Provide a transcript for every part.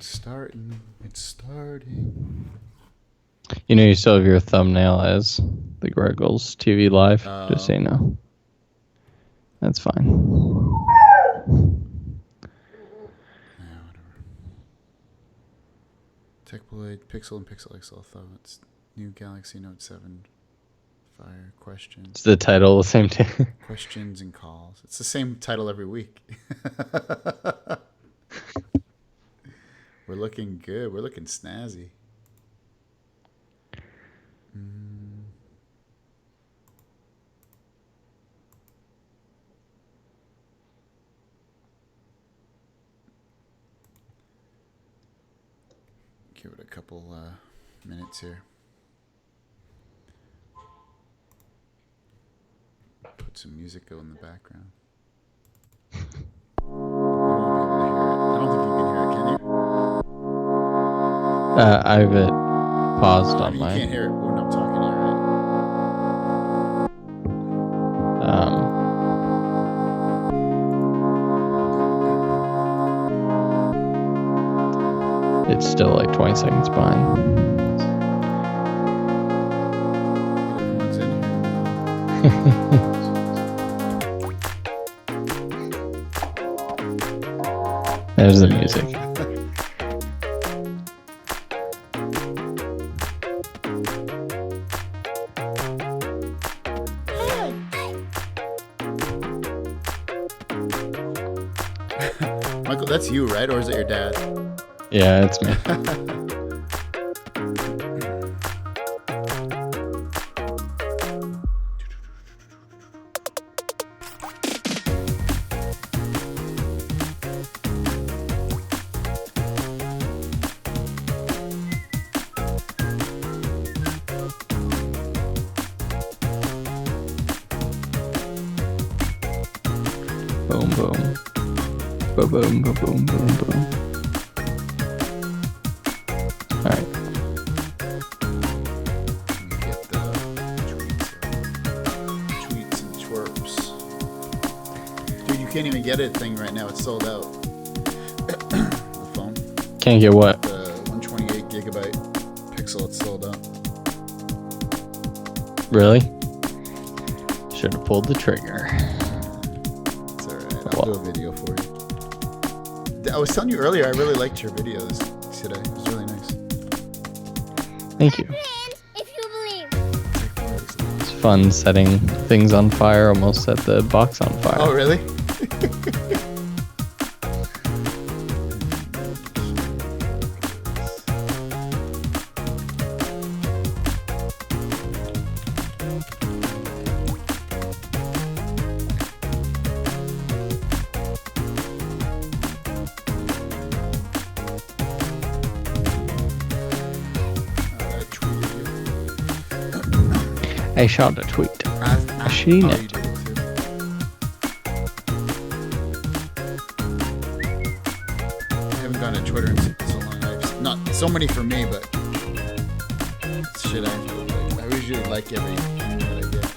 starting. It's starting. You know, you still have your thumbnail as the GregglesTV Live, just so you know. That's fine. Yeah, whatever. TekBloid, Pixel and Pixel XL thoughts. New Galaxy Note 7 Fire questions. It's the title the same thing. Questions and calls. It's the same title every week. We're looking good. We're looking snazzy. Give it a couple minutes here. Put some music in the background. You won't be able to hear it. I don't think you can hear it, can you? I have it paused on my... You can't hear it when I'm talking to you, right? It's still like 20 seconds behind. Everyone's in here. There's the music. Michael, that's you, right? Or is it your dad? Yeah, it's me. Boom, boom. Boom, boom, boom, boom, boom, boom. Alright. Get the tweets and twerps. Dude, you can't even get a thing right now. It's sold out. The phone. Can't get what? The 128 gigabyte Pixel, it's sold out. Really? Should have pulled the trigger. It's alright. I'll do a video for you. I was telling you earlier, I really liked your video today. It was really nice. Thank you. If you believe. It's fun setting things on fire, almost set the box on fire. Oh, really? I shot a tweet. I seen it. You did it too. I haven't gone to Twitter in so long. Not so many for me, but shit, I usually like every thing that I get.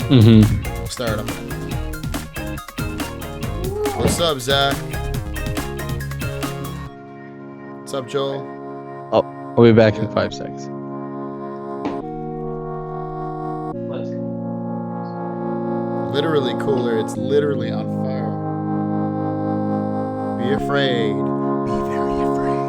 Mm-hmm. We'll start up in a minute. What's up, Zach? What's up, Joel? I'll be back in 5 seconds. Literally cooler. It's literally on fire. Be afraid. Be very afraid.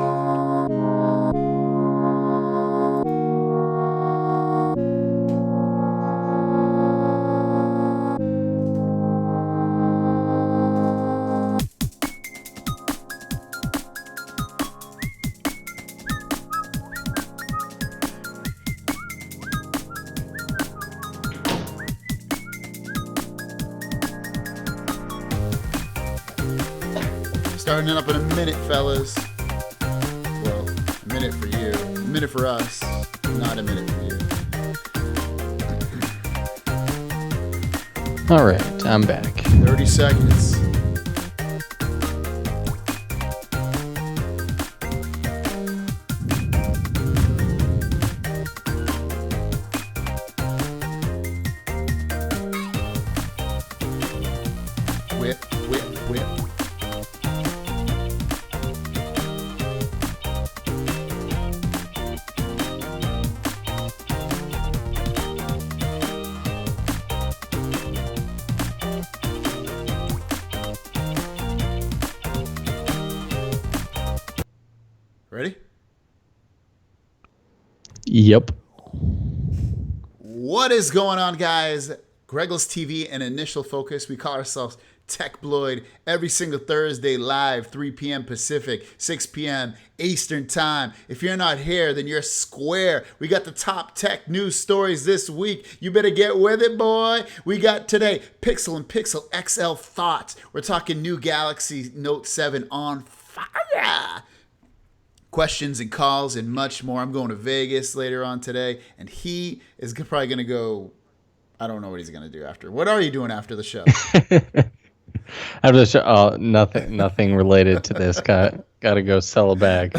Starting it up in a minute, fellas. Well, a minute for you, a minute for us, not a minute for you. Alright, I'm back. 30 seconds. Whip, whip, whip. Yep. What is going on, guys? GregglesTV and Initial Focus. We call ourselves TekBloid every single Thursday live, 3 p.m. Pacific, 6 p.m. Eastern Time. If you're not here, then you're square. We got the top tech news stories this week. You better get with it, boy. We got today Pixel and Pixel XL thoughts. We're talking new Galaxy Note 7 on fire. Questions and calls and much more. I'm going to Vegas later on today, and he is probably going to go. I don't know what he's going to do after. What are you doing after the show? After the show, oh, nothing related to this. Got to go sell a bag.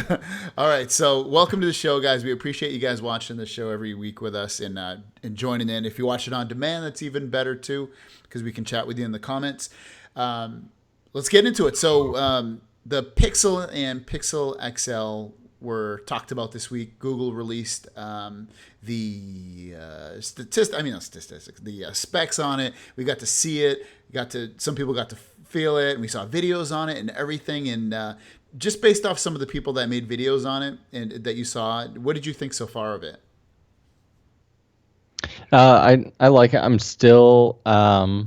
All right, so welcome to the show, guys. We appreciate you guys watching the show every week with us and joining in. If you watch it on demand, that's even better too, because we can chat with you in the comments. Let's get into it. So the Pixel and Pixel XL were talked about this week. Google released the statistics, the specs on it. We got to see it. Some people got to feel it, and we saw videos on it and everything. And just based off some of the people that made videos on it and that you saw, what did you think so far of it? I like it. I'm still the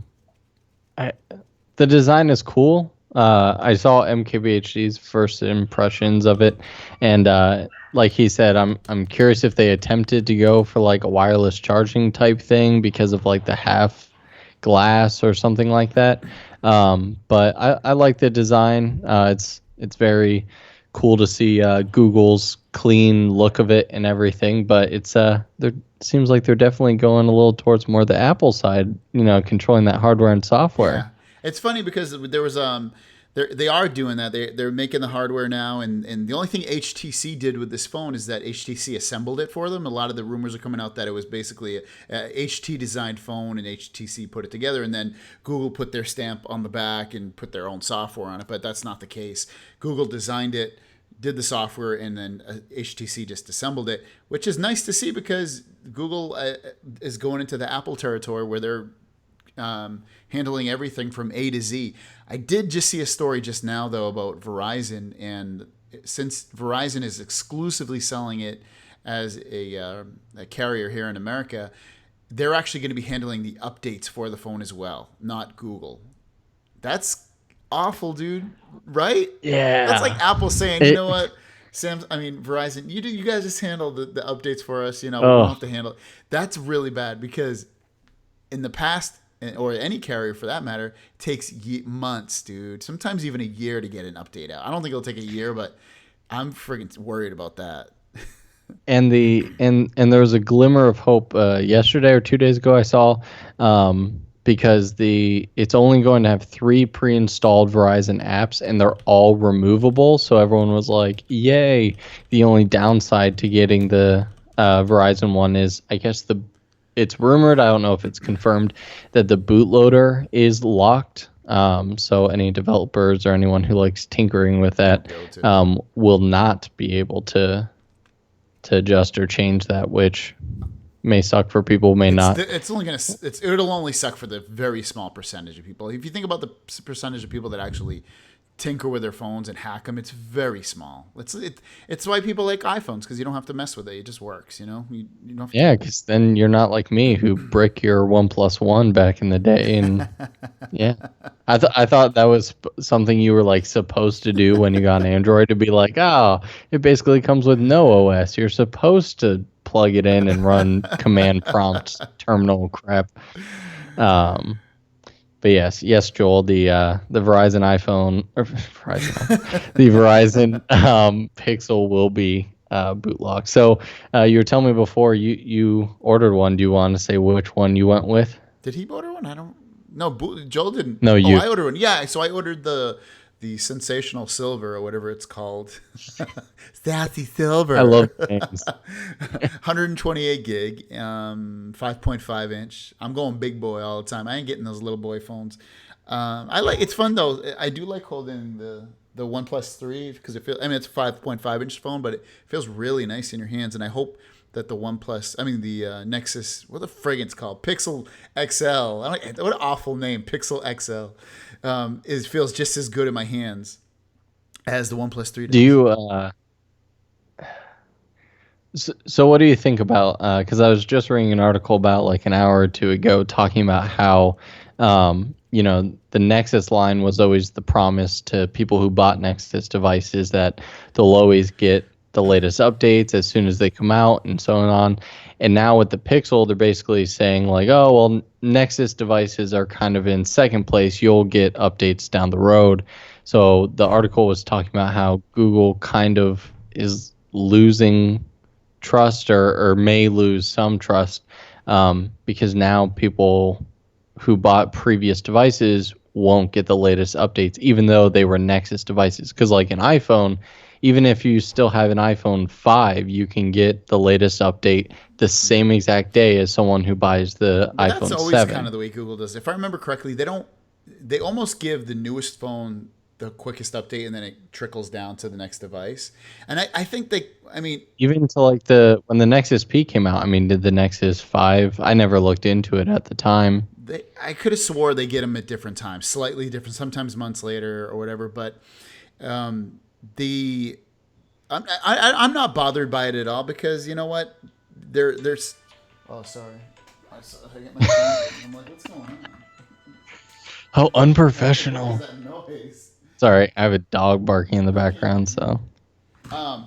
design is cool. I saw MKBHD's first impressions of it, and like he said, I'm curious if they attempted to go for like a wireless charging type thing because of like the half glass or something like that. But I like the design. It's very cool to see Google's clean look of it and everything. But it's there seems like they're definitely going a little towards more the Apple side, controlling that hardware and software. Yeah. It's funny because there was they are doing that. They're making the hardware now, and the only thing HTC did with this phone is that HTC assembled it for them. A lot of the rumors are coming out that it was basically a HT designed phone, and HTC put it together, and then Google put their stamp on the back and put their own software on it. But that's not the case. Google designed it, did the software, and then HTC just assembled it, which is nice to see because Google is going into the Apple territory where they're handling everything from A to Z. I did just see a story just now, though, about Verizon. And since Verizon is exclusively selling it as a carrier here in America, they're actually going to be handling the updates for the phone as well, not Google. That's awful, dude. Right? Yeah. That's like Apple saying, you know what? Verizon, you guys just handle the updates for us. We don't have to handle it. That's really bad because in the past, or any carrier for that matter, takes months, dude. Sometimes even a year to get an update out. I don't think it'll take a year, but I'm friggin' worried about that. And there was a glimmer of hope yesterday or 2 days ago I saw, because it's only going to have 3 pre-installed Verizon apps, and they're all removable. So everyone was like, "Yay!" The only downside to getting the Verizon one is, I guess it's rumored, I don't know if it's confirmed, that the bootloader is locked. So any developers or anyone who likes tinkering with that will not be able to adjust or change that, which may suck for people, may not. It'll only suck for the very small percentage of people. If you think about the percentage of people that actually tinker with their phones and hack them, it's very small. It's why people like iPhones, because you don't have to mess with it. It just works, you don't have to. Yeah, because then you're not like me who brick your OnePlus One back in the day. And yeah, I thought that was something you were like supposed to do when you got an Android, to be like, oh, it basically comes with no OS. You're supposed to plug it in and run command prompt terminal crap. But yes, Joel, the Verizon iPhone, or the Verizon Pixel will be boot locked. So you were telling me before you ordered one. Do you want to say which one you went with? Did he order one? I don't. No, Joel didn't. No, you. I ordered one. Yeah, so I ordered the Sensational Silver, or whatever it's called. Sassy Silver. I love names. 128 gig, 5.5 inch. I'm going big boy all the time. I ain't getting those little boy phones. It's fun though. I do like holding the OnePlus 3 because it's a 5.5 inch phone, but it feels really nice in your hands. And I hope that the Nexus, what the friggin' it's called, Pixel XL. What an awful name, Pixel XL. Feels just as good in my hands as the OnePlus 3 does. Do you So what do you think about? Because I was just reading an article about like an hour or two ago talking about how, the Nexus line was always the promise to people who bought Nexus devices that they'll always get the latest updates as soon as they come out and so on. And now with the Pixel, they're basically saying like, oh well, Nexus devices are kind of in second place. You'll get updates down the road. So the article was talking about how Google kind of is losing trust or may lose some trust because now people who bought previous devices won't get the latest updates, even though they were Nexus devices. Because like an iPhone, even if you still have an iPhone 5, you can get the latest update the same exact day as someone who buys the But iPhone that's always 7. kind of the way Google does it. If I remember correctly, they almost give the newest phone the quickest update and then it trickles down to the next device. And I think I mean, Even to like when the Nexus P came out, I mean, did the Nexus 5? I never looked into it at the time. I could have swore they get them at different times, slightly different, sometimes months later or whatever. But the I'm not bothered by it at all because you know what? There's oh sorry. I get my phone. I'm like, what's going on? How What unprofessional. is that noise? Sorry, I have a dog barking in the background, so. I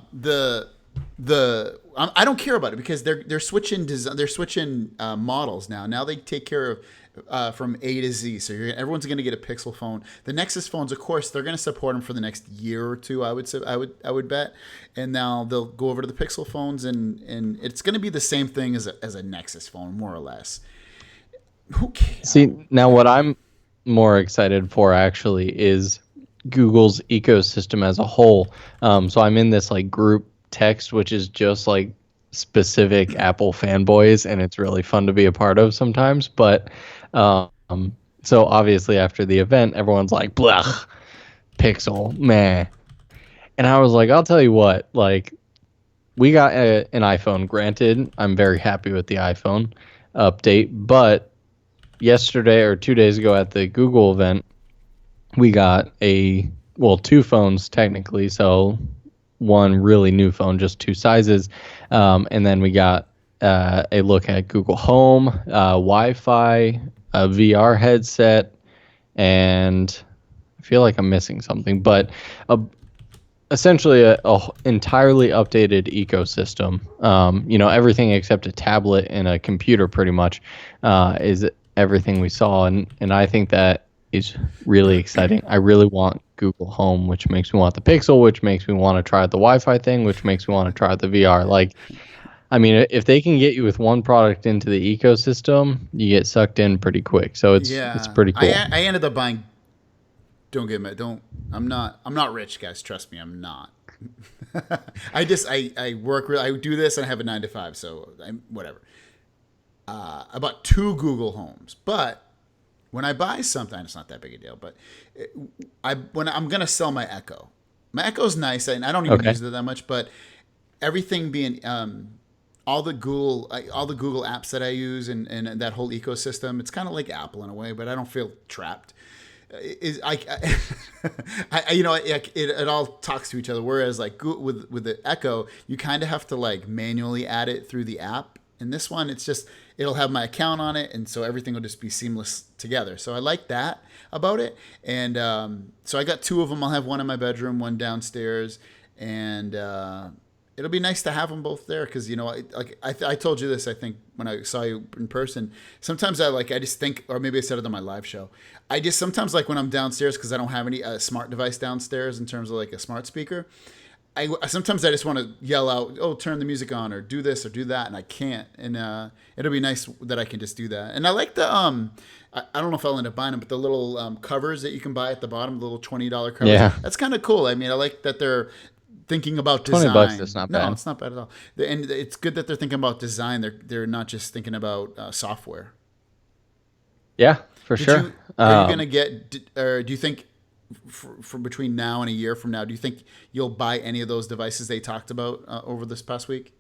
don't care about it because they're switching they're switching models now. Now they take care of from A to Z. So everyone's going to get a Pixel phone. The Nexus phones, of course, they're going to support them for the next year or two. I would say I would bet. And now they'll go over to the Pixel phones and it's going to be the same thing as a Nexus phone, more or less. Who cares? See, now what I'm more excited for actually is Google's ecosystem as a whole. So I'm in this like group text, which is just like specific Apple fanboys, and it's really fun to be a part of sometimes. But so obviously after the event, everyone's like, blah, Pixel, meh. And I was like, I'll tell you what, like we got an iPhone. Granted, I'm very happy with the iPhone update, but yesterday or 2 days ago at the Google event, we got two phones technically. So one really new phone, just two sizes. And then we got a look at Google Home, Wi-Fi, a VR headset, and I feel like I'm missing something, but essentially a entirely updated ecosystem. Everything except a tablet and a computer pretty much is everything we saw. And I think that is really exciting. I really want Google Home, which makes me want the Pixel, which makes me want to try the Wi-Fi thing, which makes me want to try the VR. Like, I mean, if they can get you with one product into the ecosystem, you get sucked in pretty quick. So it's pretty cool. I ended up buying. I'm not rich, guys. Trust me, I'm not. I work. I do this and I have a 9 to 5, so whatever. I bought 2 Google Homes, but when I buy something, it's not that big a deal. But when I'm gonna sell my Echo, my Echo's nice, and I don't even use it that much. But everything being all the Google apps that I use and that whole ecosystem, it's kind of like Apple in a way, but I don't feel trapped. It all talks to each other. Whereas like with the Echo, you kind of have to like manually add it through the app. And this one, it'll have my account on it, and so everything will just be seamless together. So I like that about it. And so I got 2 of them. I'll have one in my bedroom, one downstairs, and it'll be nice to have them both there because I told you this, I think, when I saw you in person. Sometimes I just think, or maybe I said it on my live show. I just sometimes like when I'm downstairs because I don't have any smart device downstairs in terms of like a smart speaker. Sometimes I just want to yell out, "Oh, turn the music on," or "Do this," or "Do that," and I can't. And it'll be nice that I can just do that. And I like the I don't know if I'll end up buying them, but the little covers that you can buy at the bottom, the little $20 covers. Yeah, that's kind of cool. I mean, I like that they're thinking about design. $20 is not bad. No, it's not bad at all. And it's good that they're thinking about design. They're not just thinking about software. Yeah, for sure. Are you gonna get? Or do you think? For between now and a year from now, do you think you'll buy any of those devices they talked about over this past week?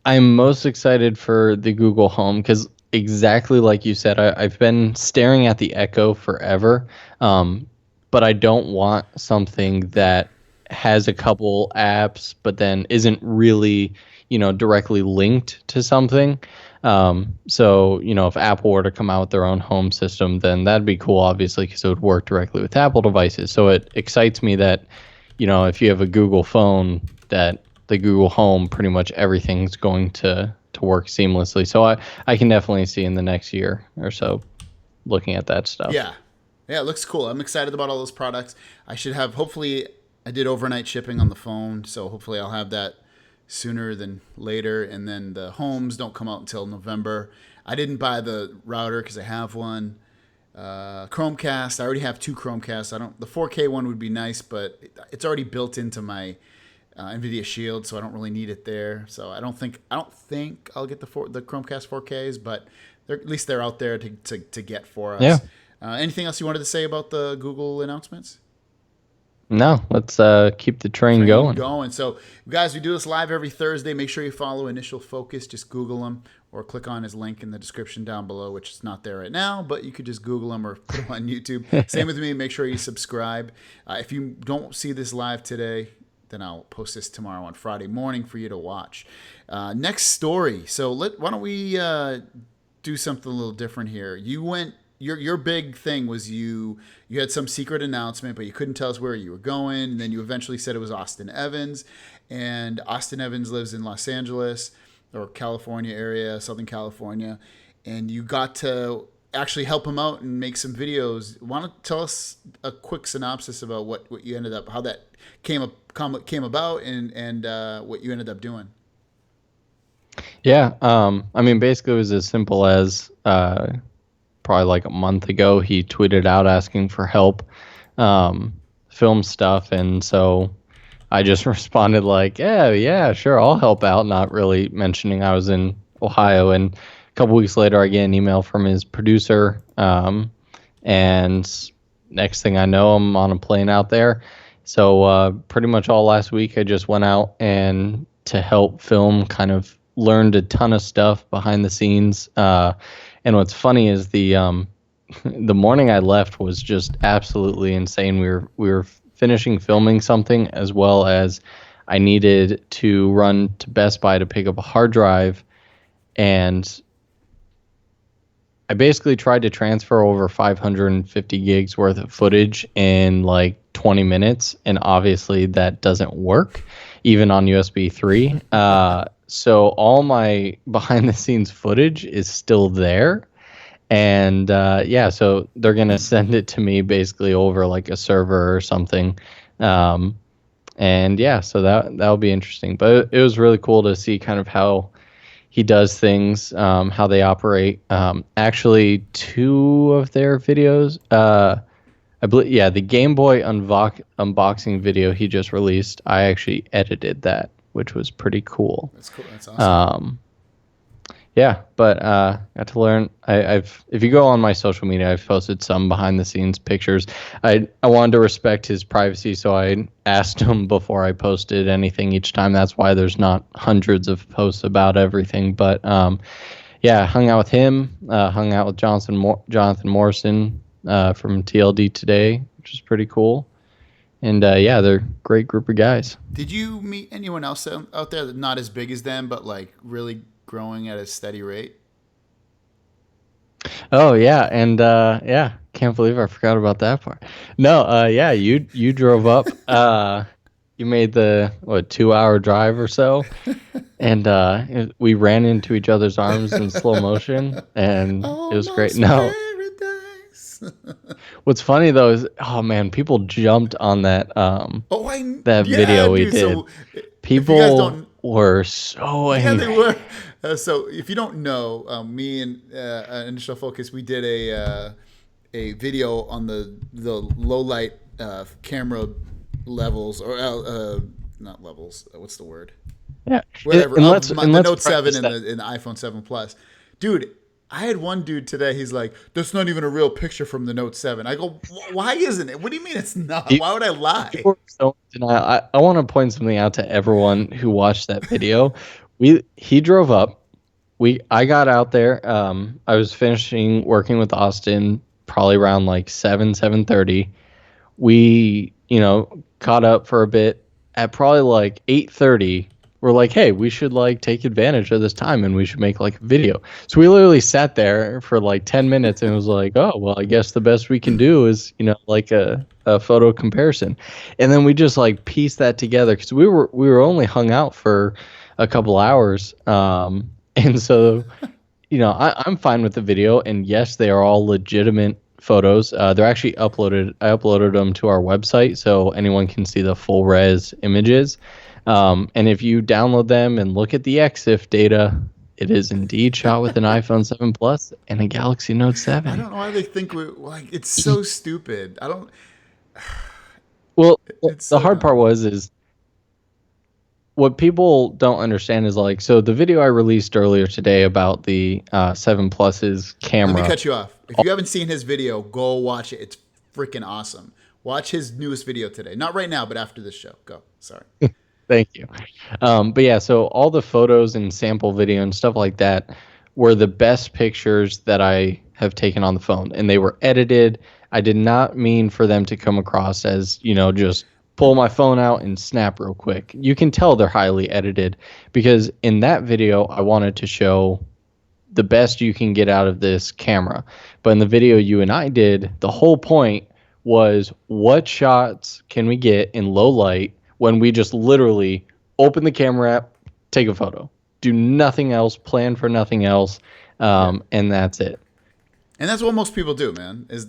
I'm most excited for the Google Home because exactly like you said, I've been staring at the Echo forever, but I don't want something that has a couple apps, but then isn't really, directly linked to something. So, if Apple were to come out with their own home system, then that'd be cool, obviously, because it would work directly with Apple devices. So it excites me that, if you have a Google phone, that the Google Home, pretty much everything's going to work seamlessly. So I can definitely see in the next year or so looking at that stuff. Yeah. Yeah, it looks cool. I'm excited about all those products. I should have, hopefully, I did overnight shipping on the phone, so hopefully I'll have that sooner than later. And then the homes don't come out until November. I didn't buy the router because I have one. Chromecast, I already have 2 Chromecasts. The 4K one would be nice, but it's already built into my NVIDIA Shield, so I don't really need it there. So I don't think I'll get the Chromecast 4Ks, but at least they're out there to get for us. Yeah. Anything else you wanted to say about the Google announcements? No, let's keep the train going. So, guys, we do this live every Thursday. Make sure you follow Initial Focus. Just Google them or click on his link in the description down below, which is not there right now, but you could just Google them or put them on YouTube. Same with me. Make sure you subscribe. If you don't see this live today, then I'll post this tomorrow on Friday morning for you to watch. Next story. So why don't we do something a little different here? You went. Your big thing was you had some secret announcement, but you couldn't tell us where you were going. And then you eventually said it was Austin Evans. And Austin Evans lives in Los Angeles or California area, Southern California. And you got to actually help him out and make some videos. Want to tell us a quick synopsis about what you ended up, how that came about and what you ended up doing? Yeah. I mean, basically it was as simple as probably like a month ago, he tweeted out asking for help, film stuff. And so I just responded like, yeah, sure, I'll help out. Not really mentioning I was in Ohio. And a couple weeks later, I get an email from his producer. And next thing I know, I'm on a plane out there. So pretty much all last week, I just went out and to help film, kind of learned a ton of stuff behind the scenes. And what's funny is the morning I left was just absolutely insane. We were finishing filming something, as well as I needed to run to Best Buy to pick up a hard drive, and I basically tried to transfer over 550 gigs worth of footage in like 20 minutes, and obviously that doesn't work, even on USB 3. So all my behind the scenes footage is still there. And so they're going to send it to me basically over like a server or something. So that'll be interesting. But it was really cool to see kind of how he does things, how they operate. Actually, 2 of their videos, I believe, the Game Boy unboxing video he just released, I actually edited that, which was pretty cool. That's cool. That's awesome. But got to learn. If you go on my social media, I've posted some behind the scenes pictures. I wanted to respect his privacy, so I asked him before I posted anything each time. That's why there's not hundreds of posts about everything. But hung out with him. Hung out with Jonathan Morrison from TLD Today, which is pretty cool. And they're a great group of guys. Did you meet anyone else out there that's not as big as them, but like really growing at a steady rate? Oh yeah, and can't believe I forgot about that part. No, you drove up. You made the 2-hour drive or so, and we ran into each other's arms in slow motion, and it was great. No. What's funny though is, oh man, people jumped on that video we did. So people were so angry. Yeah, they were. So if you don't know, me and Initial Focus, we did a video on the low light camera levels, or not levels. What's the word? Yeah, whatever. The Note 7 and the iPhone 7 Plus, dude. I had one dude today. He's like, "That's not even a real picture from the Note 7." I go, "Why isn't it? What do you mean it's not? Why would I lie?" I want to point something out to everyone who watched that video. He drove up. I got out there. I was finishing working with Austin probably around like 7:30. We caught up for a bit. At probably like 8:30, we're like, hey, we should like take advantage of this time and we should make like a video. So we literally sat there for like 10 minutes and was like, oh, well, I guess the best we can do is, like a photo comparison. And then we just like pieced that together because we were only hung out for a couple hours. And so I'm fine with the video, and yes, they are all legitimate photos. They're actually uploaded. I uploaded them to our website so anyone can see the full res images. And if you download them and look at the EXIF data, it is indeed shot with an iPhone 7 Plus and a Galaxy Note I 7. don't know why they think we're like it's so stupid. I don't. Well, It's the so hard part dumb. is what people don't understand is like, so the video I released earlier today about the 7 Plus's Let me camera. cut you off. If you haven't seen his video, go watch it. It's freaking awesome. Watch his newest video today. Not right now, but after this show. Go. Sorry. Thank you. But yeah, so all the photos and sample video and stuff like that were the best pictures that I have taken on the phone, and they were edited. I did not mean for them to come across as, just pull my phone out and snap real quick. You can tell they're highly edited because in that video, I wanted to show the best you can get out of this camera. But in the video you and I did, the whole point was what shots can we get in low light when we just literally open the camera app, take a photo, do nothing else, plan for nothing else, Yeah. and that's it. And that's what most people do, man. Is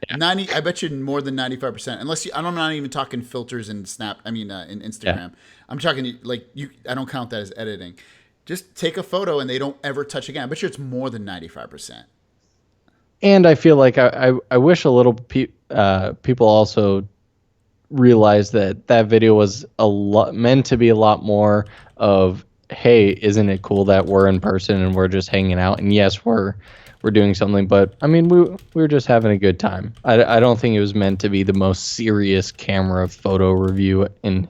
Yeah, 90? I bet you more than 95%. Unless you, I'm not even talking filters in Snap. I mean, in yeah. Instagram. I'm talking like you. I don't count that as editing. Just take a photo and they don't ever touch again. I bet you it's more than 95%. And I feel like I wish a little people also realized that that video was a lot meant to be a lot more of, hey, isn't it cool that we're in person and we're just hanging out, and yes, we're doing something, but I mean we were just having a good time. I don't think it was meant to be the most serious camera photo review in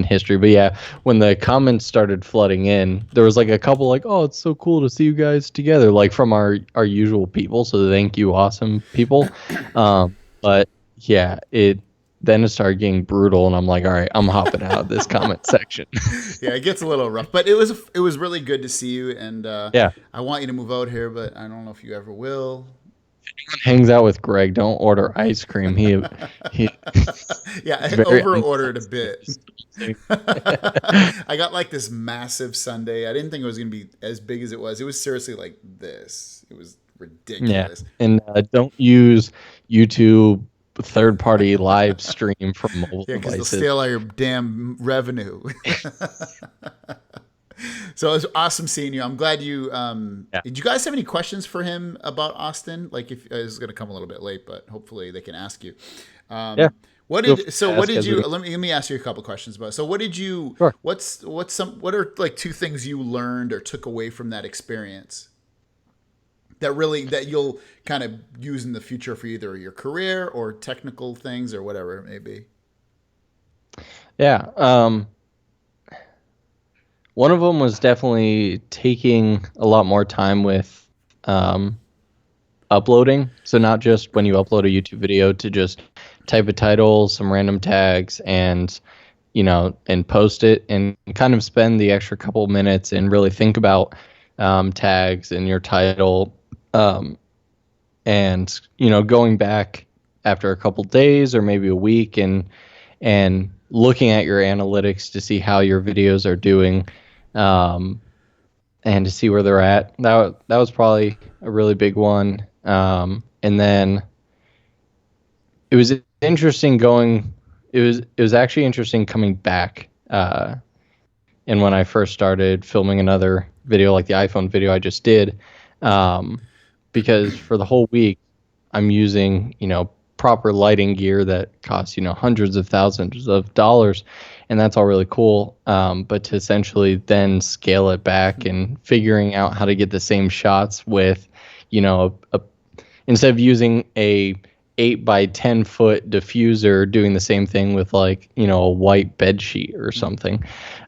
history. But yeah, when the comments started flooding in, there was like a couple like, oh, it's so cool to see you guys together, like from our usual people, so thank you, awesome people. But yeah, it started getting brutal, and I'm like, all right, I'm hopping out of this comment section. Yeah, it gets a little rough, but it was really good to see you, and Yeah, I want you to move out here, but I don't know if you ever will. hangs out with Greg, don't order ice cream. He Yeah, I is very over ordered a bit. uninteresting. I got like this massive sundae. I didn't think it was gonna be as big as it was. It was seriously like this. It was Yeah, ridiculous. and don't use YouTube third-party live stream from mobile Yeah, because they'll devices. steal all your damn revenue. So it was awesome seeing you. I'm glad you. Yeah, Did you guys have any questions for him about Austin? Like, if this is going to come a little bit late, but hopefully they can ask you. yeah. What Feel free did to what ask did as we you? go. Let me ask you a couple questions about. So what did you? Sure. What are like two things you learned or took away from that experience that really that you'll kind of use in the future for either your career or technical things or whatever it may be. Yeah. One of them was definitely taking a lot more time with um, uploading. So not just when you upload a YouTube video to just type a title, some random tags, and and post it, and kind of spend the extra couple minutes and really think about tags and your title, and going back after a couple days or maybe a week and looking at your analytics to see how your videos are doing, um, and to see where they're at. That was probably a really big one. And then it was interesting going. It was actually interesting coming back. And when I first started filming another video like the iPhone video I just did, um, because for the whole week I'm using proper lighting gear that costs hundreds of thousands of dollars, and that's all really cool. But to essentially then scale it back and figuring out how to get the same shots with instead of using a 8 by 10 foot diffuser, doing the same thing with like a white bed sheet or something,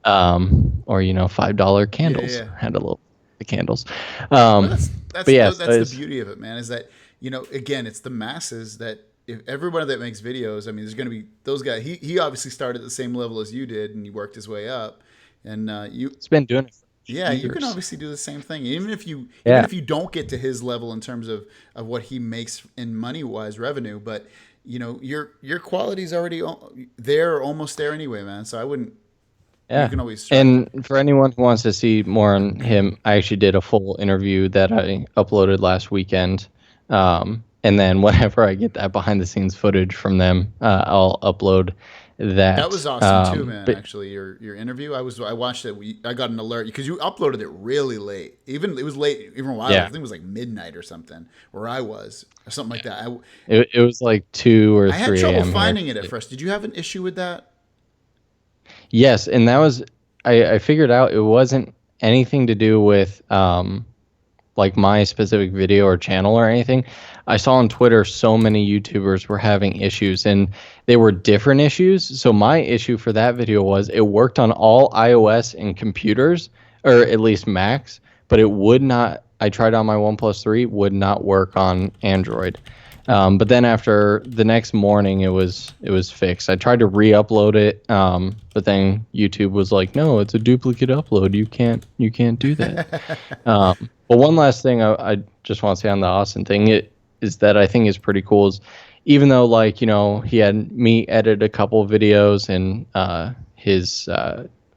or $5 Yeah, candles. yeah. Had a little the candles, Well, but yeah, so that's the beauty of it, man. Is that again, it's the masses that if everybody that makes videos, I mean, there's going to be those guys. He obviously started at the same level as you did, and he worked his way up. And It's been doing it for yeah, you can years. obviously do the same thing. Even Yeah. if you don't get to his level in terms of what he makes in money wise revenue, but your quality's already there or almost there anyway, man. So I wouldn't. You Yeah. can always strive. And for anyone who wants to see more on him, I actually did a full interview that I uploaded last weekend. And then whenever I get that behind the scenes footage from them, I'll upload That was that. awesome too, man. But Actually, your interview, I watched it. I got an alert because you uploaded it really late. Even it was late even while I yeah, think it was like midnight or something where I was or something like that. it was like 2 or I had 3 trouble a.m. here. finding it at first. Did you have an issue with that? Yes, and that was I figured out it wasn't anything to do with like my specific video or channel or anything. I saw on Twitter so many YouTubers were having issues and they were different issues. So my issue for that video was it worked on all iOS and computers, or at least Macs, but it would not. I tried on my OnePlus 3, would not work on Android. But then after the next morning, it was fixed. I tried to re-upload it, but then YouTube was like, "No, it's a duplicate upload. You can't do that." But one last thing I just want to say on the Austin thing is that I think is pretty cool is even though like he had me edit a couple of videos and his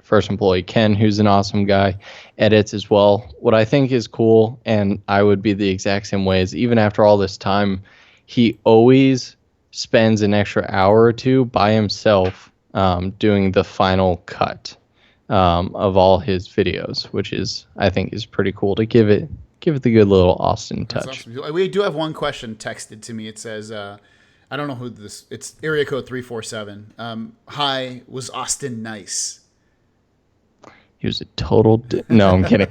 first employee Ken, who's an awesome guy, edits as well. What I think is cool, and I would be the exact same way, is even after all this time, he always spends an extra hour or two by himself doing the final cut of all his videos, which is I think is pretty cool to give it the good little Austin That's touch. awesome. We do have one question texted to me. It says, I don't know who this. It's area code 347. Hi, was Austin nice? He was a total. No, I'm kidding.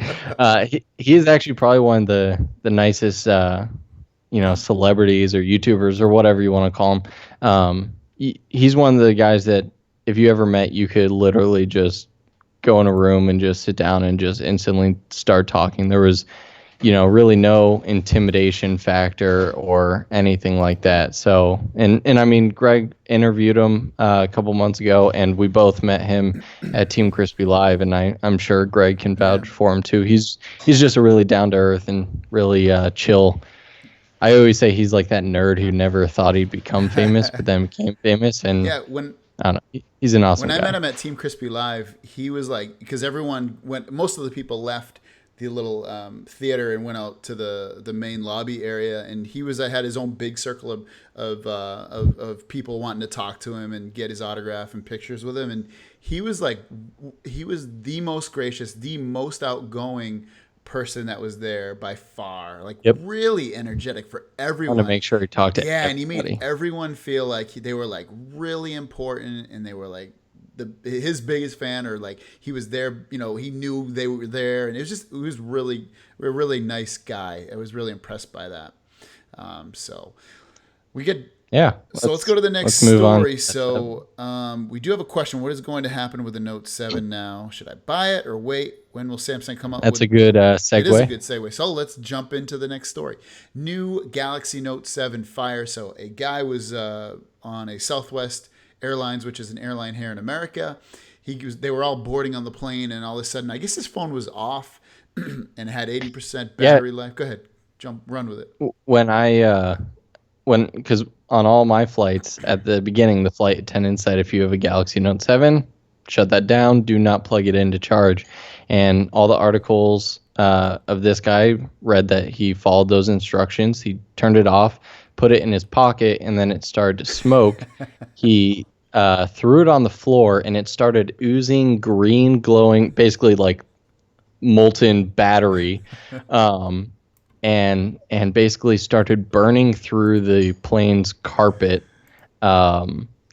He is actually probably one of the nicest, celebrities or YouTubers or whatever you want to call him. He's one of the guys that if you ever met, you could literally just go in a room and just sit down and just instantly start talking. There was, really no intimidation factor or anything like that. So, and I mean, Greg interviewed him a couple months ago, and we both met him at Team Crispy Live, and I'm sure Greg can vouch for him too. He's just a really down to earth and really chill. I always say he's like that nerd who never thought he'd become famous, but then became famous. And Yeah, I don't know, he's an awesome when guy. I met him at Team Crispy Live, he was like, because everyone went, most of the people left the little theater and went out to the main lobby area, and I had his own big circle of people wanting to talk to him and get his autograph and pictures with him, and he was the most gracious, the most outgoing person that was there by far, like Yep. really energetic for I everyone. want to make sure he talked to Yeah, and he everybody. made everyone feel like they were like really important, and they were like his biggest fan, or like he was there. He knew they were there, and it was really a really nice guy. I was really impressed by that. So we get. Yeah. So let's go to the next let's move on. story. So we do have a question. What is going to happen with the Note 7 now? Should I buy it or wait? When will Samsung come up That's with a good It is a segue. good segue. So let's jump into the next story. New Galaxy Note 7 fire. So a guy was on a Southwest Airlines, which is an airline here in America. They were all boarding on the plane, and all of a sudden, I guess his phone was off and had 80% battery life. Go ahead, run with it. Because on all my flights at the beginning, the flight attendant said if you have a Galaxy Note 7, shut that down. Do not plug it in to charge. And all the articles of this guy read that he followed those instructions. He turned it off, put it in his pocket, and then it started to smoke. He threw it on the floor, and it started oozing green, glowing, basically like molten battery. And basically started burning through the plane's carpet.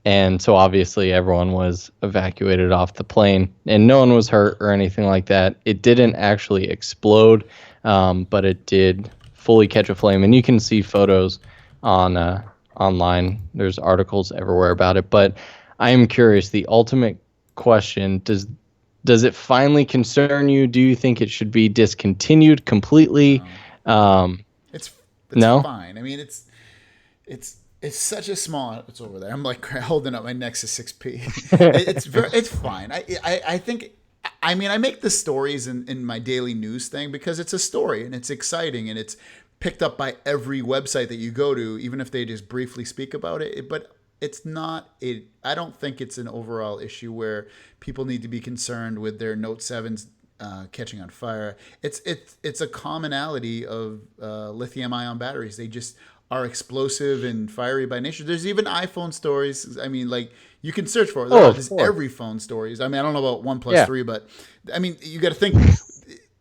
And so obviously everyone was evacuated off the plane, and no one was hurt or anything like that. It didn't actually explode, but it did fully catch a flame. And you can see photos on online. There's articles everywhere about it. But I am curious, the ultimate question, does it finally concern you? Do you think it should be discontinued completely? It's No? fine. I mean, It's such a small. It's over there. I'm like holding up my Nexus 6P. It's fine. I think. I mean, I make the stories in my daily news thing because it's a story and it's exciting and it's picked up by every website that you go to, even if they just briefly speak about it. But it's not it. I don't think it's an overall issue where people need to be concerned with their Note 7s catching on fire. It's a commonality of lithium ion batteries. They just are explosive and fiery by nature. There's even iPhone stories. I mean, like you can search for it. There's every phone stories. I mean, I don't know about OnePlus 3, but I mean, you got to think.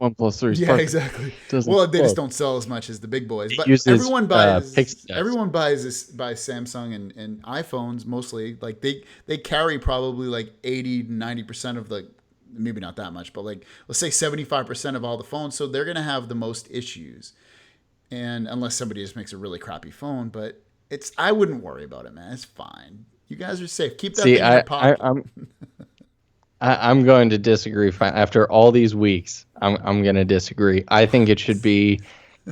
OnePlus 3. Yeah, perfect. exactly. Doesn't Well, they explode. just don't sell as much as the big boys. But uses, everyone buys Pixie dust. everyone buys Samsung and iPhones mostly. Like they carry probably like 80 to 90% of the, maybe not that much, but like let's say 75% of all the phones. So they're gonna have the most issues. And unless somebody just makes a really crappy phone, but I wouldn't worry about it, man. It's fine. You guys are safe. Keep that thing in your pocket. I'm going to disagree. After all these weeks, I'm going to disagree. I think it should be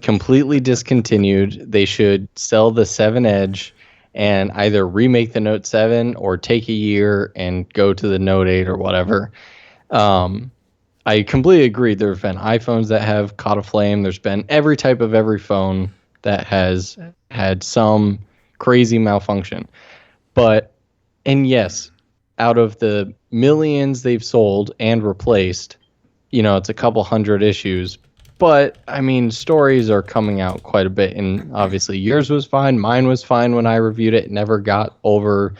completely discontinued. They should sell the 7 Edge and either remake the Note 7 or take a year and go to the Note 8 or whatever. I completely agree. There have been iPhones that have caught a flame. There's been every type of every phone that has had some crazy malfunction. And yes, out of the millions they've sold and replaced, it's a couple hundred issues. But, I mean, stories are coming out quite a bit. And obviously yours was fine. Mine was fine when I reviewed it. It never got overheated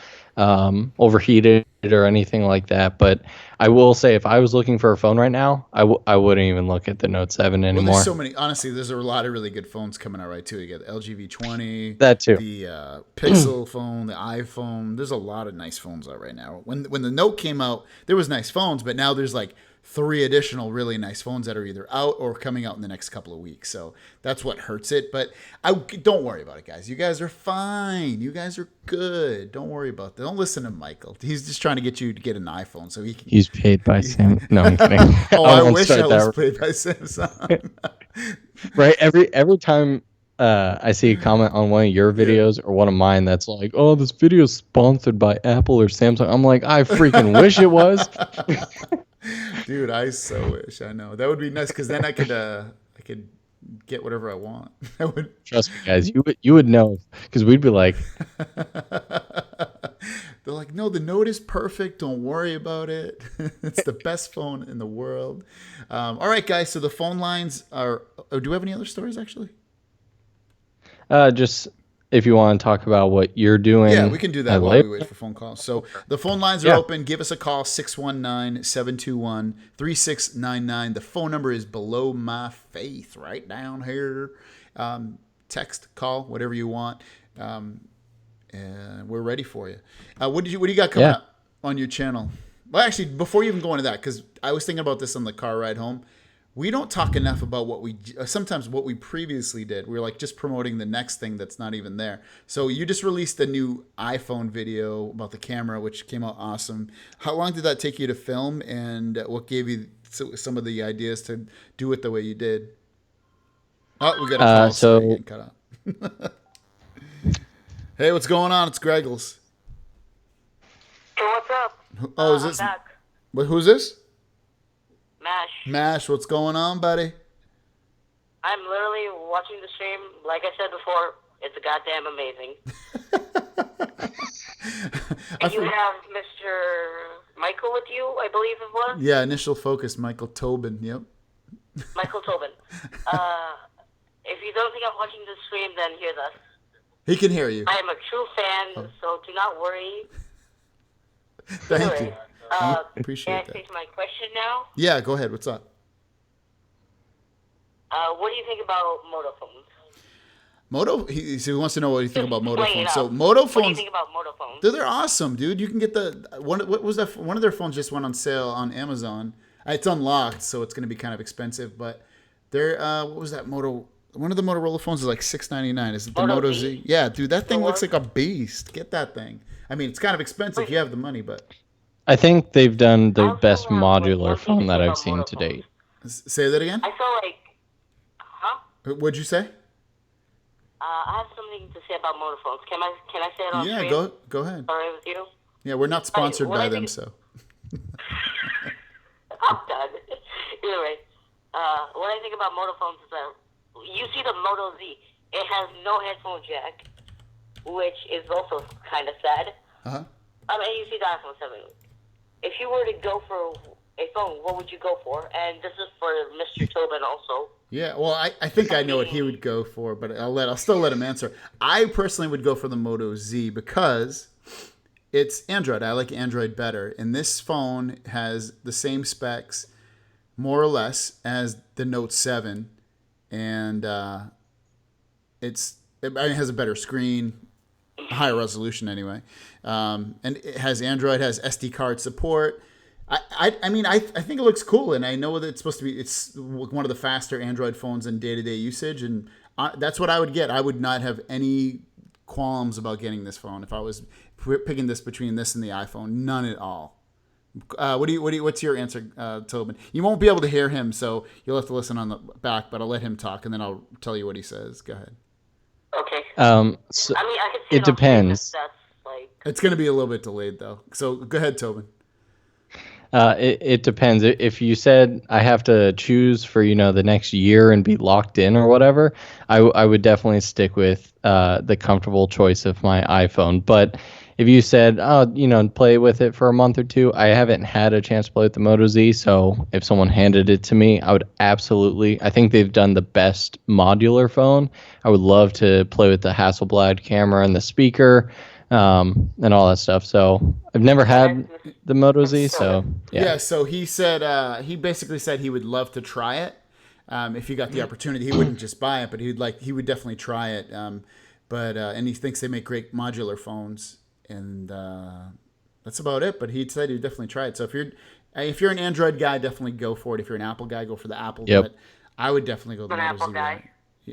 or anything like that. But I will say, if I was looking for a phone right now, I wouldn't even look at the Note 7 anymore. Well, there's so many. Honestly, there's a lot of really good phones coming out right too. You got the LG V20, that too, the Pixel phone, the iPhone. There's a lot of nice phones out right now. When the Note came out, there was nice phones, but now there's like 3 additional really nice phones that are either out or coming out in the next couple of weeks. So that's what hurts it. But don't worry about it, guys. You guys are fine. You guys are good. Don't worry about that. Don't listen to Michael. He's just trying to get you to get an iPhone so he can. He's paid by Sam. No, I'm kidding. I wish I was paid by Samsung. Right. Every time I see a comment on one of your videos or one of mine that's like, "Oh, this video is sponsored by Apple or Samsung," I'm like, I freaking wish it was. Dude, I so wish. I know that would be nice because then I could get whatever I want. Trust me, guys. You would know because we'd be like, they're like, no, the Note is perfect. Don't worry about it. It's the best phone in the world. All right, guys. So the phone lines are. Oh, do we have any other stories actually? Just if you want to talk about what you're doing. Yeah, we can do that while we wait for phone calls. So the phone lines are open. Give us a call, 619-721-3699. The phone number is below my face right down here. Text, call, whatever you want. And we're ready for you. What do you got coming up on your channel? Well, actually, before you even go into that, because I was thinking about this on the car ride home. We don't talk enough about what we previously did. We're like just promoting the next thing that's not even there. So you just released a new iPhone video about the camera, which came out awesome. How long did that take you to film, and what gave you some of the ideas to do it the way you did? Oh, we got a call. Getting cut off. Hey, what's going on? It's Greggles. Hey, what's up? Oh, is this? I'm back. Who's this? Mash, what's going on, buddy? I'm literally watching the stream. Like I said before, it's goddamn amazing. And you have Mr. Michael with you, I believe it was? Yeah, Initial Focus, Michael Tobin, yep. Michael Tobin. If you don't think I'm watching the stream, then hear this. He can hear you. I am a true fan, so do not worry. Thank you. Appreciate that. Can I take my question now? Yeah, go ahead. What's up? What do you think about Moto phones? He wants to know what you think about Moto phones. So Moto phones. What do you think about Moto phones? They're awesome, dude. You can get one of their phones just went on sale on Amazon. It's unlocked, so it's going to be kind of expensive. But they're what was that Moto? One of the Motorola phones is like $699. Is it the Moto Z? Yeah, dude, that thing looks like a beast. Get that thing. I mean, it's kind of expensive if you have the money, but I think they've done the best modular phone that I've seen to date. Say that again? I feel like, huh? What'd you say? I have something to say about motor phones. Can I say it on Yeah, stream? go ahead. All right with you? Yeah, we're not sponsored what by I them, think- so. I'm done. Either way, what I think about motor phones is that you see the Moto Z. It has no headphone jack, which is also kind of sad. Uh-huh. And you see the iPhone 7. If you were to go for a phone, what would you go for? And this is for Mr. Tobin also. Yeah, well, I think I know what he would go for, but I'll still let him answer. I personally would go for the Moto Z because it's Android. I like Android better, and this phone has the same specs, more or less, as the Note 7, and it has a better screen, higher resolution anyway, and it has Android, has SD card support. I mean, I think it looks cool, and I know that it's one of the faster Android phones in day-to-day usage, and that's what I would get. I would not have any qualms about getting this phone if I was picking this between this and the iPhone. None at all. What's your answer, Tobin? You won't be able to hear him, so you'll have to listen on the back, but I'll let him talk, and then I'll tell you what he says. Go ahead. Okay. So I mean, I could say it depends. That's like... It's going to be a little bit delayed, though. So go ahead, Tobin. It depends. If you said I have to choose for the next year and be locked in or whatever, I would definitely stick with the comfortable choice of my iPhone. But if you said, oh, play with it for a month or two, I haven't had a chance to play with the Moto Z. So if someone handed it to me, I would absolutely. I think they've done the best modular phone. I would love to play with the Hasselblad camera and the speaker. And all that stuff. So I've never had the Moto Z, so yeah. So he said he basically said he would love to try it if he got the opportunity. He wouldn't just buy it, but he would definitely try it. And he thinks they make great modular phones, and that's about it. But he said he'd definitely try it. So if you're an Android guy, definitely go for it. If you're an Apple guy, go for the Apple. Yep. But I would definitely go the An Moto Apple Z. guy.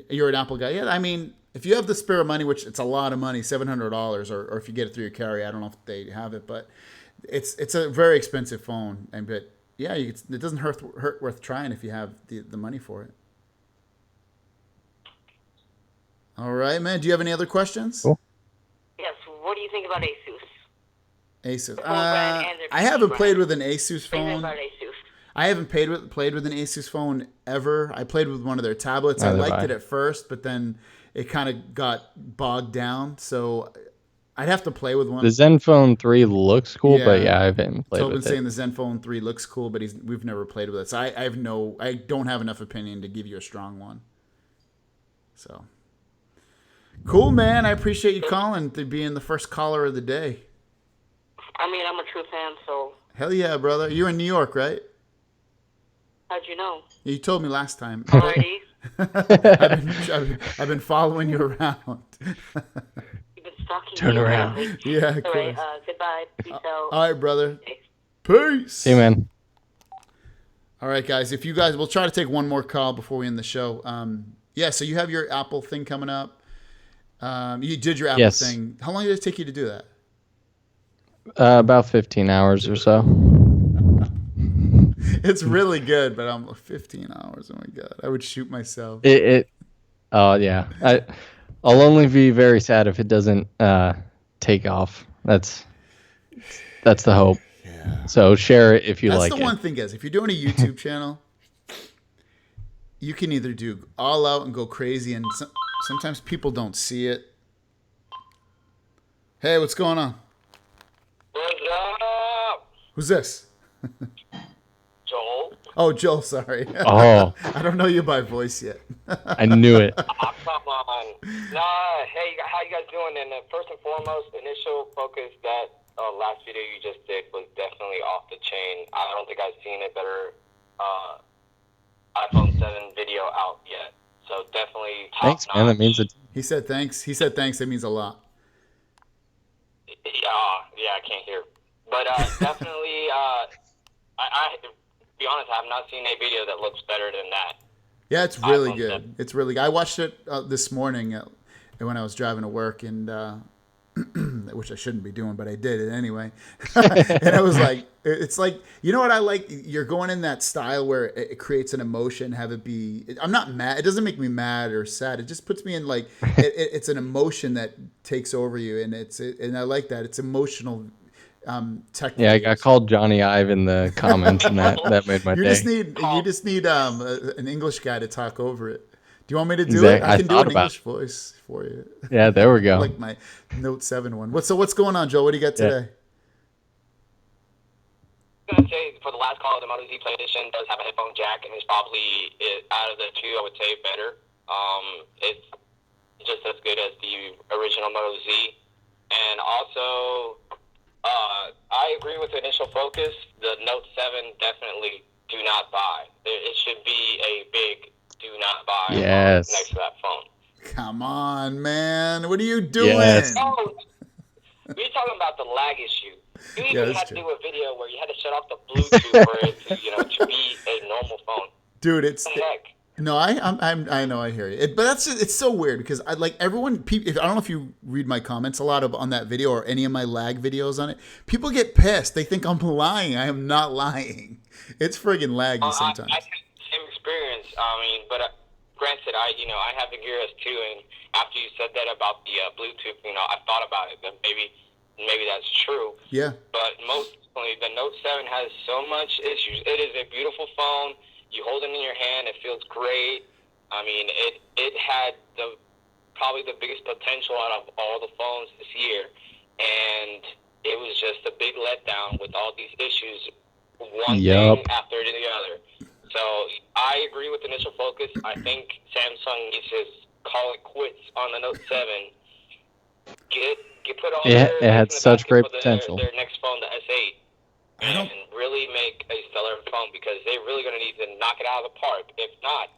You're an Apple guy. Yeah, I mean, if you have the spare money, which it's a lot of money, $700, or if you get it through your carrier, I don't know if they have it, but it's a very expensive phone. But yeah, it doesn't hurt worth trying if you have the money for it. All right, man. Do you have any other questions? Cool. Yes. What do you think about Asus? Asus. brand and their I haven't brand. played with an Asus What do you think phone. about Asus? I haven't played with an Asus phone ever. I played with one of their tablets. I Neither liked have it I. at first, but then it kind of got bogged down. So I'd have to play with one. The Zenfone 3 looks cool, but Yeah. I haven't played Tobin's with saying it. the Zenfone 3 looks cool, but we've never played with it. So I don't have enough opinion to give you a strong one. So cool, man. I appreciate you calling, to being the first caller of the day. I mean, I'm a true fan, so Hell yeah, brother. You're in New York, right? how'd you know? You told me last time. Alrighty. I've been following you around. You've been stalking Turn me around. apparently. Yeah, of Alright, course. goodbye. Peace out. All right, brother. Peace. See you, man. All right, guys. We'll try to take one more call before we end the show. Yeah, so you have your Apple thing coming up. You did your Apple Yes. thing. How long did it take you to do that? About 15 hours or so. It's really good, but I'm 15 hours. Oh my god, I would shoot myself. Oh yeah. I'll only be very sad if it doesn't take off. That's the hope. Yeah. So share it if you That's like the it. one thing, guys. If you're doing a YouTube channel, you can either do all out and go crazy, and sometimes people don't see it. Hey, what's going on? What's up, Who's this? Joel? Oh, Joel. Sorry. Oh, I don't know you by voice yet. I knew it. Oh, come on. Nah, hey, how you guys doing? And first and foremost, initial focus, that last video you just did was definitely off the chain. I don't think I've seen a better iPhone 7 video out yet. So definitely top Thanks, man. That means it. He said thanks. He said thanks. That means a lot. Yeah, I can't hear. But definitely, I to be honest, I have not seen a video that looks better than that. Yeah, it's really iPhone good. 7. It's really good. I watched it this morning when I was driving to work, and which I shouldn't be doing, but I did it anyway. And I was like, it's like, you know what I like? You're going in that style where it creates an emotion, have it be, I'm not mad. It doesn't make me mad or sad. It just puts me in like, it's an emotion that takes over you. And and I like that. It's emotional. Tech Yeah, I got videos. called Johnny Ive in the comments, and that made my You day. just need an English guy to talk over it. Do you want me to do Exactly. it? I can do an thought about English voice for you. Yeah, there we go. Like my Note 7 one. What's going on, Joe? What do you got today? I was gonna say for the last call, the Moto Z Play Edition does have a headphone jack, and it's probably out of the two, I would say better. It's just as good as the original Moto Z, and also I agree with the initial focus. The Note 7 definitely do not buy. It should be a big do not buy Yes. next to that phone. Come on, man. What are you doing? Yes. Oh, we're talking about the lag issue. You even had to do a video where you had to shut off the Bluetooth for it to be a normal phone. Dude, it's What the heck? no, I know, I hear you. But it's so weird because I like everyone. I don't know if you read my comments a lot on that video or any of my lag videos on it. People get pissed. They think I'm lying. I am not lying. It's friggin' laggy sometimes. I had the same experience. But granted, I have the Gear S2, and after you said that about the Bluetooth, I thought about it. That maybe that's true. Yeah. But mostly, the Note 7 has so much issues. It is a beautiful phone. You hold it in your hand, it feels great. It had probably the biggest potential out of all the phones this year, and it was just a big letdown with all these issues, one thing after the other. So I agree with initial focus. I think Samsung needs to call it quits on the Note 7. Put all it had such great potential. Their next phone, the S8. And really make a stellar phone, because they're really going to need to knock it out of the park. If not,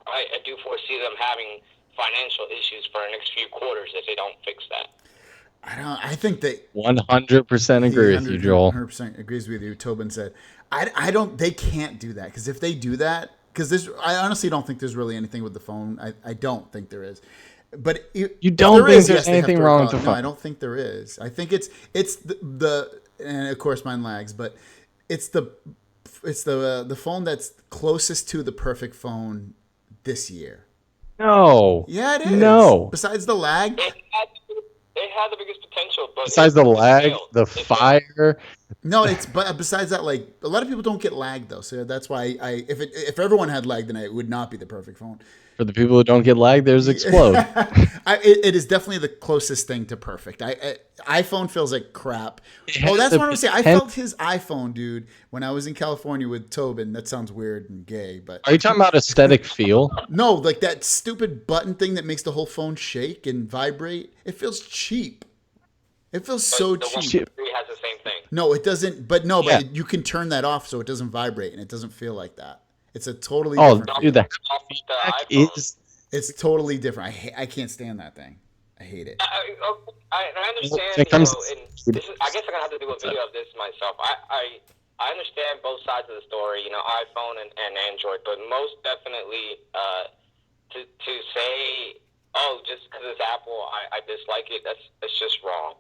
I do foresee them having financial issues for the next few quarters if they don't fix that. I think they 100% agree with you, Joel. 100% agrees with you. Tobin said, I don't. They can't do that, because if they do that, I honestly don't think there's really anything with the phone. I don't think there is. But you don't think there's yes, anything wrong with the phone? No, I don't think there is. I think it's the and of course mine lags, but it's the phone that's closest to the perfect phone this year. No. Yeah, it is. No. Besides the lag, it had the biggest potential, but besides the lag, the fire. No, but besides that, like a lot of people don't get lag though, so that's why if everyone had lag, then it would not be the perfect phone. For the people who don't get lag, there's Explode. It is definitely the closest thing to perfect. iPhone feels like crap. Oh, that's what I was saying. I felt his iPhone, dude, when I was in California with Tobin. That sounds weird and gay, but Are you talking about aesthetic feel? no, like that stupid button thing that makes the whole phone shake and vibrate. It feels cheap. It feels so cheap. The 1.3 has the same thing. No, it doesn't. But no, yeah. But you can turn that off so it doesn't vibrate and it doesn't feel like that. It's a totally different dude, the is. It's totally different. I can't stand that thing. I hate it. I understand. I guess I'm gonna have to do a video of this myself. I understand both sides of the story. iPhone and Android, but most definitely to say, oh, just because it's Apple, I dislike it. That's just wrong.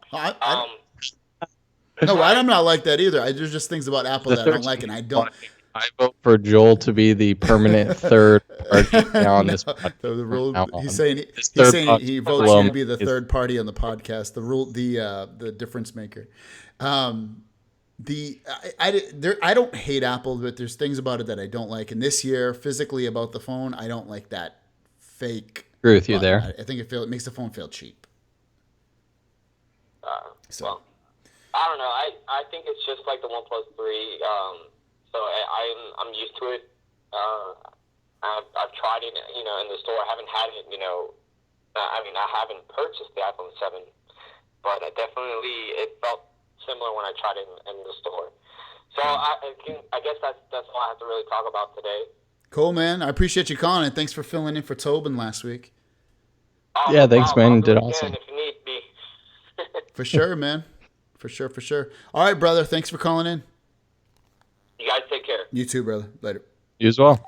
No, I'm not like that either. There's just things about Apple that I don't like, and I don't. I vote for Joel to be the permanent third party now on this podcast. He's saying he votes you to be the third party on the podcast. The difference maker. I don't hate Apple, but there's things about it that I don't like. And this year, physically about the phone, I don't like that fake. Agree with you there. I think it makes the phone feel cheap. Well, I don't know. I think it's just like the OnePlus 3. So I'm used to it. I've tried it, in the store. I haven't had it, I haven't purchased the iPhone 7, but it felt similar when I tried it in the store. So I guess that's all I have to really talk about today. Cool, man. I appreciate you calling, and thanks for filling in for Tobin last week. Yeah, thanks, man. You did awesome. If you need me. For sure, man. For sure. All right, brother. Thanks for calling in. You guys take care. You too, brother. Later. You as well.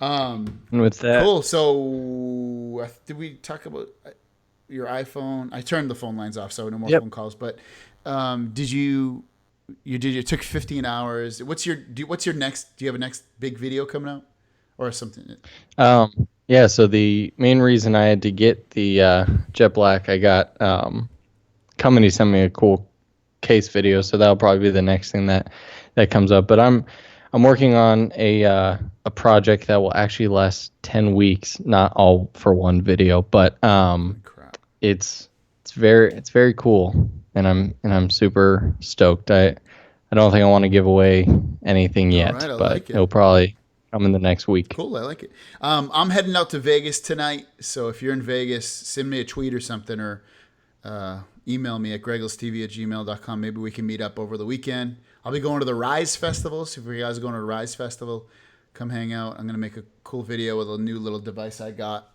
And with that, cool. So, did we talk about? your iPhone. I turned the phone lines off, so no more Yep. phone calls. But did you? It took 15 hours. What's your next? Do you have a next big video coming out, or something? Yeah. So the main reason I had to get the jet black, I got company sent me a cool case video, so that'll probably be the next thing that comes up. But I'm working on a project that will actually last 10 weeks, not all for one video, but Crap. it's very cool, and I'm super stoked. I don't think I want to give away anything yet, right, I but like it. it'll probably come in the next week. Cool, I like it. I'm heading out to Vegas tonight, so if you're in Vegas, send me a tweet or something, or email me at GregglesTV@gmail.com. Maybe we can meet up over the weekend. I'll be going to the Rise Festival, so if you guys are going to the Rise Festival, come hang out. I'm going to make a cool video with a new little device I got.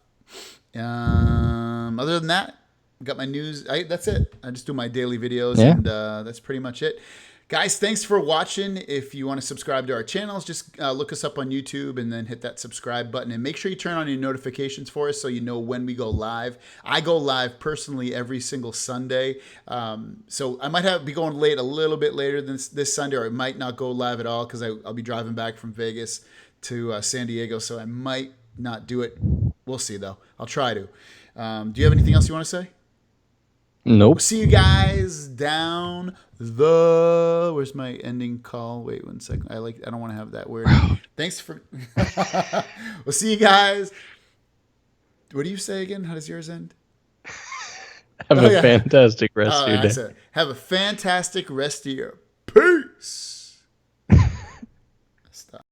Other than that, I got my news. That's it. I just do my daily videos, Yeah. and that's pretty much it. Guys, thanks for watching. If you want to subscribe to our channels, just look us up on YouTube and then hit that subscribe button. And make sure you turn on your notifications for us so you know when we go live. I go live personally every single Sunday. So I might be going a little bit later than this Sunday, or I might not go live at all because I'll be driving back from Vegas to San Diego. So I might not do it. We'll see, though. I'll try to. Do you have anything else you want to say? Nope. We'll see you guys down the. Where's my ending call? Wait 1 second. I don't want to have that word. Thanks for. We'll see you guys. What do you say again? How does yours end? Have a fantastic rest of your I day. said, have a fantastic rest of your